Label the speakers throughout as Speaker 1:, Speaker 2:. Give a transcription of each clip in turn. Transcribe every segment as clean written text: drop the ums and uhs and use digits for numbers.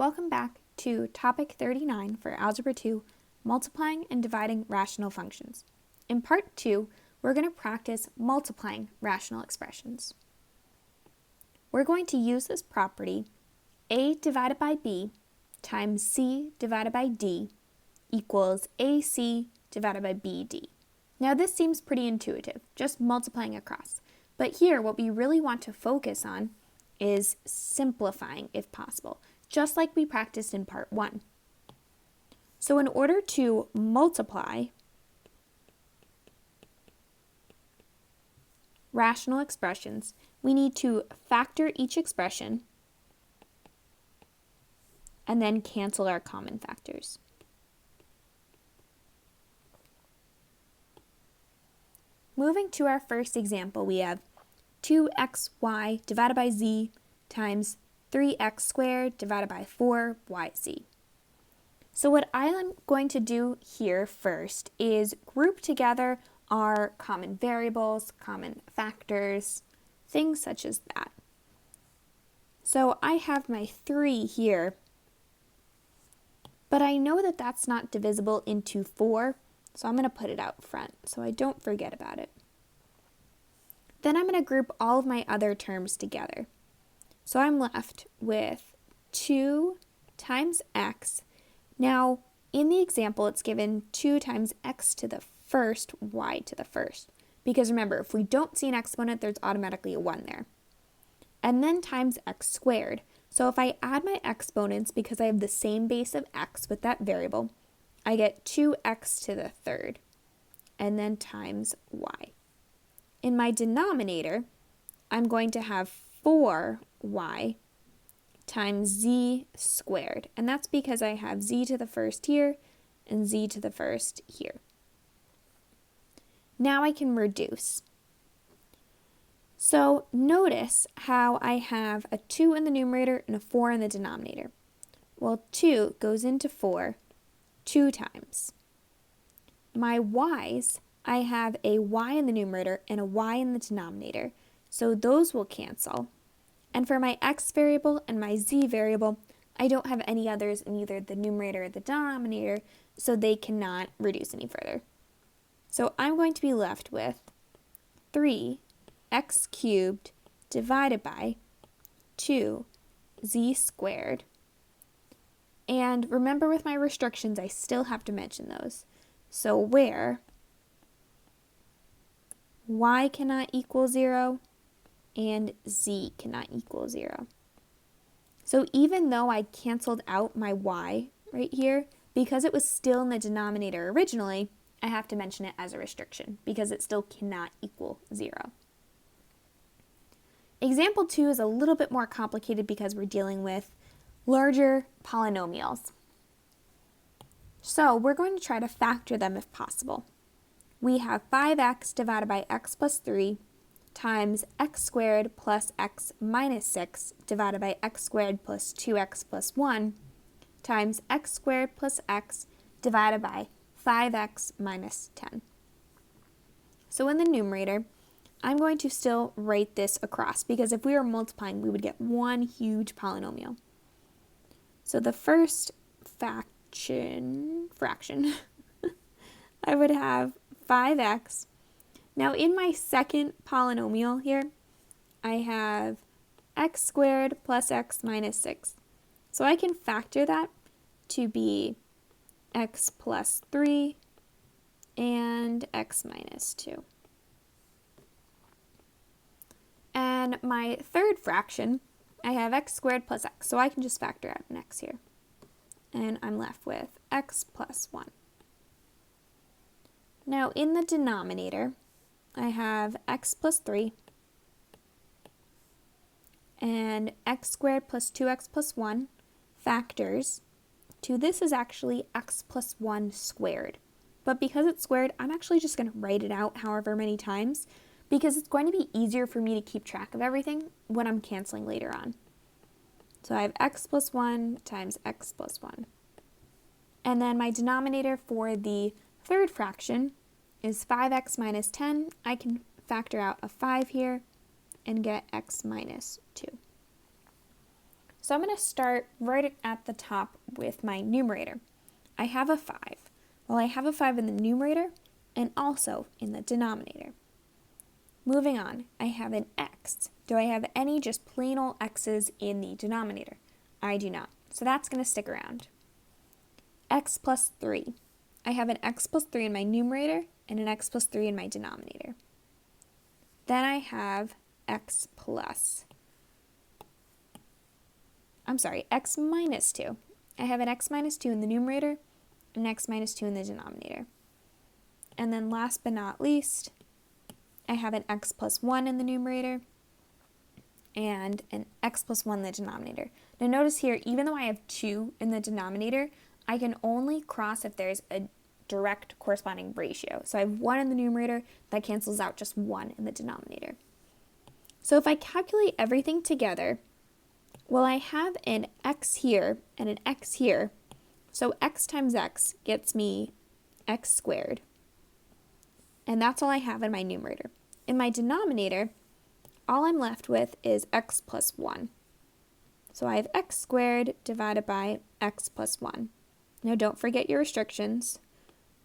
Speaker 1: Welcome back to topic 39 for Algebra 2, multiplying and dividing rational functions. In part 2, we're going to practice multiplying rational expressions. We're going to use this property, a divided by b times c divided by d equals ac divided by bd. Now this seems pretty intuitive, just multiplying across. But here, what we really want to focus on is simplifying if possible, just like we practiced in part 1. So in order to multiply rational expressions, we need to factor each expression and then cancel our common factors. Moving to our first example, we have 2xy divided by z times 3x squared divided by 4yz. So what I'm going to do here first is group together our common variables, common factors, things such as that. So I have my 3 here, but I know that that's not divisible into 4, so I'm going to put it out front so I don't forget about it. Then I'm going to group all of my other terms together. So I'm left with 2 times x. Now, in the example, it's given 2 times x to the first, y to the first. Because remember, if we don't see an exponent, there's automatically a 1 there. And then times x squared. So if I add my exponents, because I have the same base of x with that variable, I get 2x to the third. And then times y. In my denominator, I'm going to have 4y times z squared. And that's because I have z to the first here and z to the first here. Now I can reduce. So notice how I have a 2 in the numerator and a 4 in the denominator. Well, 2 goes into 4 2 times. My y's, I have a y in the numerator and a y in the denominator, so those will cancel. And for my x variable and my z variable, I don't have any others in either the numerator or the denominator, so they cannot reduce any further. So I'm going to be left with 3x cubed divided by 2z squared. And remember, with my restrictions, I still have to mention those. So where y cannot equal 0 and z cannot equal 0. So even though I canceled out my y right here, because it was still in the denominator originally, I have to mention it as a restriction because it still cannot equal 0. Example 2 is a little bit more complicated because we're dealing with larger polynomials. So we're going to try to factor them if possible. We have 5x divided by x plus 3 times x squared plus x minus 6 divided by x squared plus 2x plus 1 times x squared plus x divided by 5x minus 10. So in the numerator, I'm going to still write this across because if we were multiplying, we would get one huge polynomial. So the first fraction, I would have 5x. Now in my second polynomial here, I have x squared plus x minus 6. So I can factor that to be x plus 3 and x minus 2. And my third fraction, I have x squared plus x, so I can just factor out an x here. And I'm left with x plus 1. Now in the denominator, I have x plus 3 and x squared plus 2x plus 1 factors to this is actually x plus 1 squared. But because it's squared, I'm actually just going to write it out however many times because it's going to be easier for me to keep track of everything when I'm canceling later on. So I have x plus 1 times x plus 1. And then my denominator for the third fraction is 5x minus 10. I can factor out a 5 here and get x minus 2. So I'm going to start right at the top with my numerator. I have a 5. Well, I have a 5 in the numerator and also in the denominator. Moving on, I have an x. Do I have any just plain old x's in the denominator? I do not. So that's going to stick around. X plus 3. I have an x plus 3 in my numerator and an x plus 3 in my denominator. Then I have x minus 2. I have an x minus 2 in the numerator and an x minus 2 in the denominator. And then last but not least, I have an x plus 1 in the numerator and an x plus 1 in the denominator. Now notice here, even though I have 2 in the denominator, I can only cross if there's a direct corresponding ratio. So I have 1 in the numerator, that cancels out just 1 in the denominator. So if I calculate everything together, well, I have an x here and an x here. So x times x gets me x squared. And that's all I have in my numerator. In my denominator, all I'm left with is x plus 1. So I have x squared divided by x plus 1. Now don't forget your restrictions.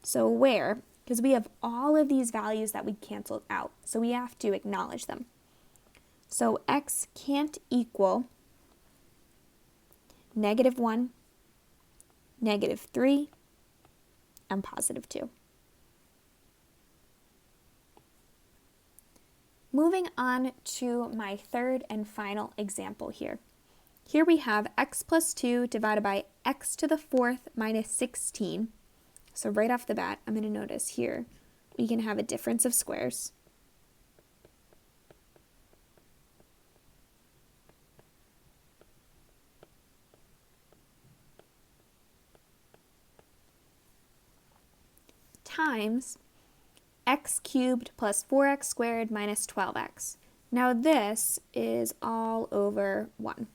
Speaker 1: So where? Because we have all of these values that we canceled out. So we have to acknowledge them. So x can't equal -1, -3, and +2. Moving on to my third and final example here. Here we have x plus 2 divided by x to the 4th minus 16. So right off the bat, I'm going to notice here we can have a difference of squares. Times x cubed plus 4x squared minus 12x. Now this is all over 1.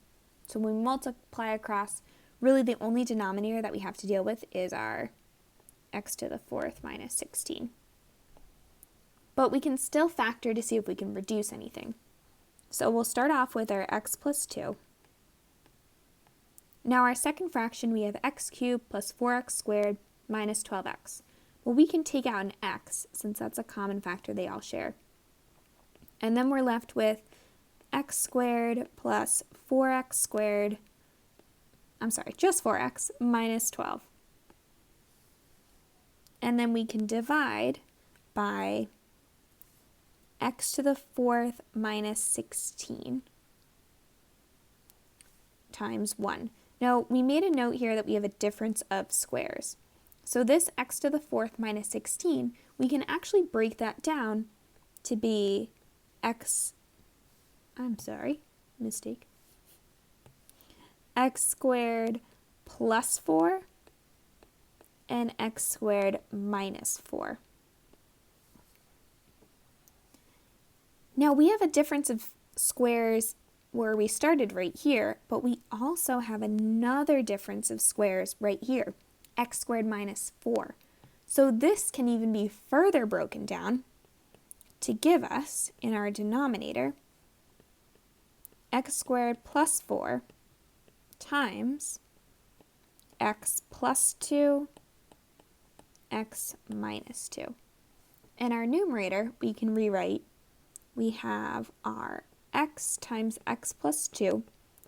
Speaker 1: So when we multiply across, really the only denominator that we have to deal with is our x to the 4th minus 16. But we can still factor to see if we can reduce anything. So we'll start off with our x plus 2. Now our second fraction, we have x cubed plus 4x squared minus 12x. Well, we can take out an x, since that's a common factor they all share. And then we're left with x squared plus 4x squared, just 4x minus 12. And then we can divide by x to the 4th minus 16 times 1. Now, we made a note here that we have a difference of squares. So this x to the 4th minus 16, we can actually break that down to be x squared plus 4 and x squared minus 4. Now we have a difference of squares where we started right here, but we also have another difference of squares right here, x squared minus 4. So this can even be further broken down to give us, in our denominator, x squared plus 4 times x plus 2, x minus 2. In our numerator, we can rewrite, we have our x times x plus 2.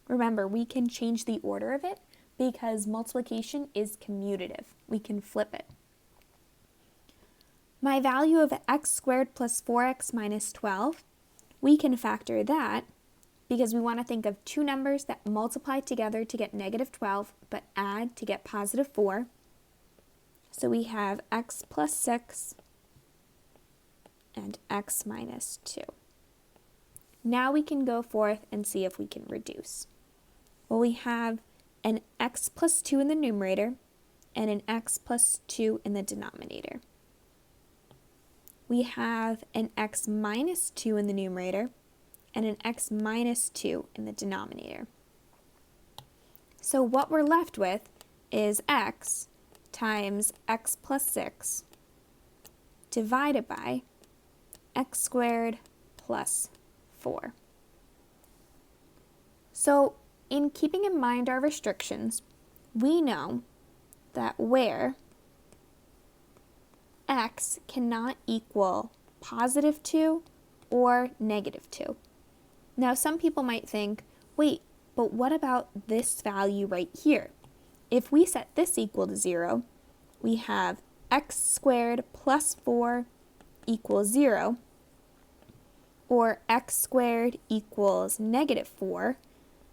Speaker 1: Remember, we can change the order of it because multiplication is commutative. We can flip it. My value of x squared plus 4x minus 12, we can factor that because we want to think of two numbers that multiply together to get -12 but add to get +4. So we have x plus 6 and x minus 2. Now we can go forth and see if we can reduce. Well, we have an x plus 2 in the numerator and an x plus 2 in the denominator. We have an x minus 2 in the numerator and an x minus 2 in the denominator. So what we're left with is x times x plus 6 divided by x squared plus 4. So in keeping in mind our restrictions, we know that where x cannot equal positive 2 or negative 2. Now, some people might think, wait, but what about this value right here? If we set this equal to 0, we have x squared plus 4 equals 0, or x squared equals negative 4.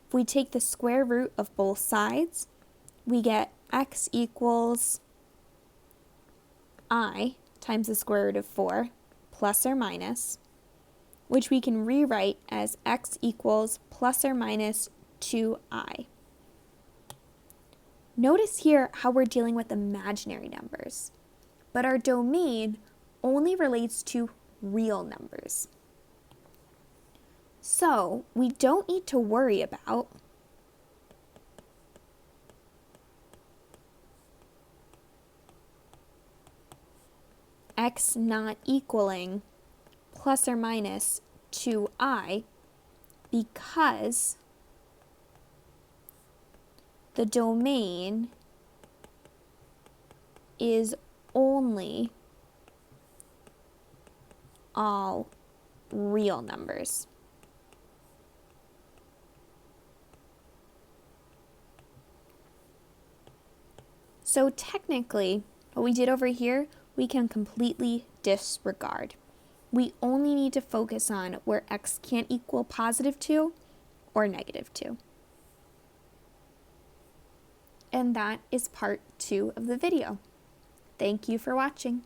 Speaker 1: If we take the square root of both sides, we get x equals I times the square root of 4 plus or minus, which we can rewrite as x equals plus or minus 2i. Notice here how we're dealing with imaginary numbers, but our domain only relates to real numbers. So we don't need to worry about x not equaling plus or minus 2i because the domain is only all real numbers. So technically, what we did over here, we can completely disregard. We only need to focus on where x can't equal positive 2 or negative 2. And that is part 2 of the video. Thank you for watching.